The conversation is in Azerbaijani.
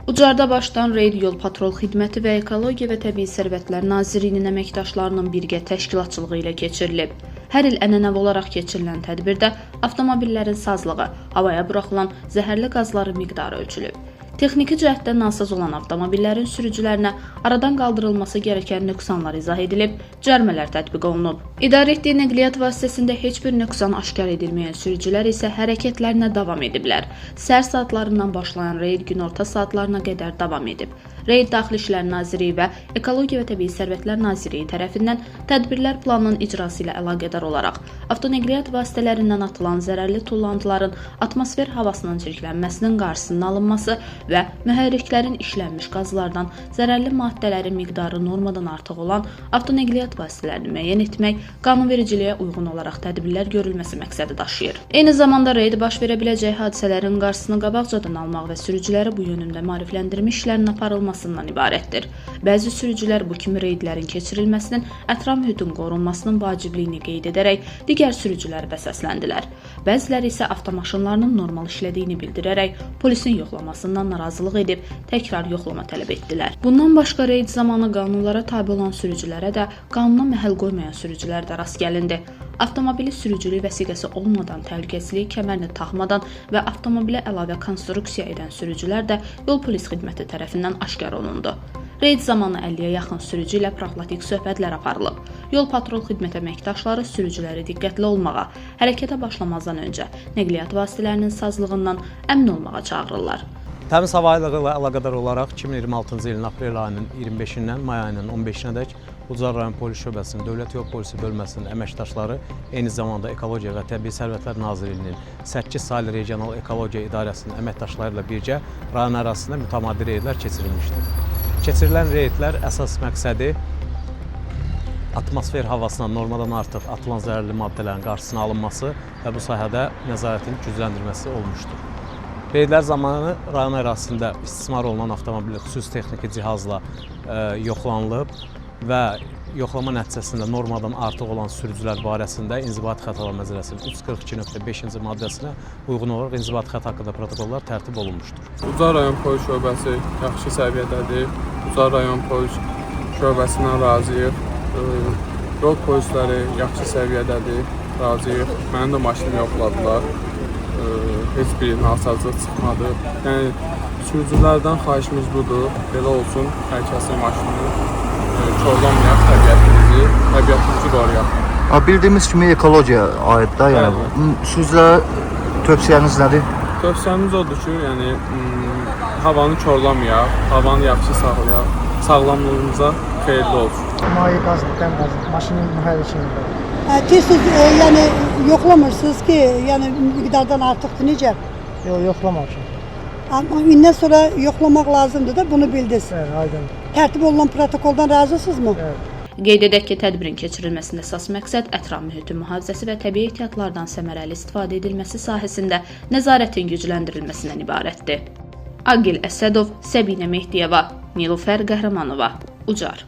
Ucarda başlayan reyd Yol Patrol Xidməti və Ekologiya və Təbii Sərvətlər Nazirliyinin əməkdaşlarının birgə təşkilatçılığı ilə keçirilib. Hər il ənənəvi olaraq keçirilən tədbirdə avtomobillərin sazlığı, havaya buraxılan zəhərli qazların miqdarı ölçülüb. Texniki cəhətdən nasaz olan avtomobillərin sürücülərinə aradan qaldırılması gərəkən nöqsanlar izah edilib, cərimələr tətbiq olunub. İdarə etdiyi nəqliyyat vasitəsində heç bir nöqsan aşkar edilməyən sürücülər isə hərəkətlərinə davam ediblər. Səhər saatlarından başlayan reyd günorta saatlarına qədər davam edib. Reyd Daxili İşlər Nazirliyi və Ekologiya və Təbii Sərvətlər Nazirliyi tərəfindən tədbirlər planının icrası ilə əlaqədar olaraq avtonəqliyyat vasitələrindən atılan zərərli tullantıların atmosfer havasının çirklənməsinin qarşısının alınması və mühərriklərin işlənmiş qazlardan zərərli maddələrin miqdarı normadan artıq olan avtonəqliyyat vasitələrini müəyyən etmək, qanunvericiliyə uyğun olaraq tədbirlər görülməsi məqsədi daşıyır. Eyni zamanda reyd baş verə biləcək hadisələrin qarşısını qabaqcadan almaq və sürücüləri bu yönündə maarifləndirmə işlərinin aparılmasından ibarətdir. Bəzi sürücülər bu kimi reydlərin keçirilməsinin ətraf mühitin qorunmasının vacibliyini qeyd edərək digər sürücüləri də səsləndilər. Bəziləri isə avtomaşınlarının normal işlədiyini bildirərək polisin yoxlamasından narazılıq edib təkrar yoxlama tələb etdilər. Bundan başqa reyd zamanı qanunlara tabe olan sürücülərə də qanuna məhəl qoymayan sürücülər də rast gəlindi. Avtomobili sürücülük vəsiqəsi olmadan, təhlükəsizlik kəmərini taxmadan və avtomobilə əlavə konstruksiya edən sürücülər də yol polis xidməti tərəfindən aşkar olundu. Reyd zamanı 50-yə yaxın sürücü ilə profilaktik söhbətlər aparılıb. Yol patrol xidmət əməkdaşları sürücüləri diqqətli olmağa, hərəkətə başlamazdan öncə nəqliyyat vasitələrinin sazlığından əmin olmağa çağırırlar. Təmiz hava ilə əlaqədar olaraq 2026-cı ilin aprel ayının 25-dən may ayının 15-nədək Ucar rayon polis şöbəsinin, Dövlət Yol Polisi bölməsinin əməkdaşları, eyni zamanda Ekologiya və Təbii Sərvətlər Nazirliyinin 8 saylı regional ekologiya idarəsinin əməkdaşları ilə birgə rayon ərazisində mütəmadi reydlər keçirilmişdir. Keçirilən reydlər əsas məqsədi atmosfer havasına normadan artıq atılan zərərli maddələrin qarşısının alınması və bu sahədə nəzarətin gücləndirilməsi olmuşdur. Reydlər zamanı rayon ərazisində istismar olunan avtomobil xüsusi texniki cihazla yoxlanılıb və yoxlama nəticəsində normadan artıq olan sürücülər barəsində İnzibati Xətalar Məcəlləsinin 342.5-ci maddəsinə uyğun olaraq inzibati xəta haqqında protokollar tərtib olunmuşdur. Ucar rayon polis şöbəsi yaxşı səviyyədədir. Ucar rayon polis şöbəsindən razıyıq. Yol polisləri yaxşı səviyyədədir, razıyıq. Mənim də maşınımı yoxladılar. Heç bir nasazlıq çıxmadı. Yəni, sürücülərdən xahişimiz budur. Belə olsun, hər kəsin maşını çorlamayaq təbiətimizi qoruyaq. Bildiyimiz kimi ekologiya aiddir, yəni sürücülərə tövsiyəniz nədir? Tövsiyəmiz odur ki, yəni havanı çorlamayaq, havanı yaxşı saxlayaq, sağlamlığımıza xeyirli olsun. Maye qazlıqdan maşının mühərrikində. Siz yəni yoxlamırsınız ki, yəni miqdardan artıqdır, necə? Yoxlamamışam. Amma indən sonra yoxlamaq lazımdır da, bunu bildiniz. Evet, aydındır. Tərtib olunan protokoldan razısınızmı? Evet. Qeyd edək ki, tədbirin keçirilməsində əsas məqsəd ətraf mühitin mühafizəsi və təbii ehtiyatlardan səmərəli istifadə edilməsi sahəsində nəzarətin gücləndirilməsindən ibarətdir. Agil Əsədov, Səbinə Mehdiyeva, Nilufər Qəhrəmanova, Ucar.